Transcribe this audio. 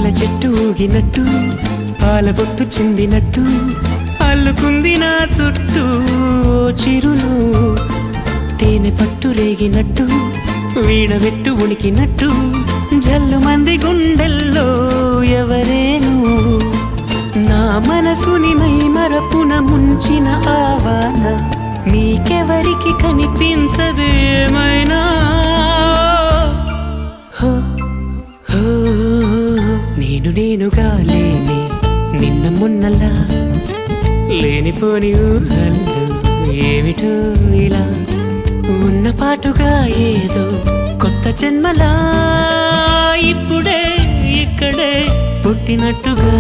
పూల చెట్టు ఊగినట్టు పాల బొట్టు చిందినట్టు అల్లుకుంది నా చుట్టూ చిరును తేనె పట్టు రేగినట్టు వీణవెట్టు ఉనికినట్టు జల్లు మంది గుండెల్లో ఎవరేను నా మనసుని మై మరపున ముంచిన ఆవాన నీకెవరికి కనిపించదు ఏమైనా నేనుగా లేని నిన్న మొన్నలా లేనిపోని ఊహల్లో ఏమిటో ఇలా ఉన్న పాటుగా ఏదో కొత్త జన్మలా ఇప్పుడే ఇక్కడే పుట్టినట్టుగా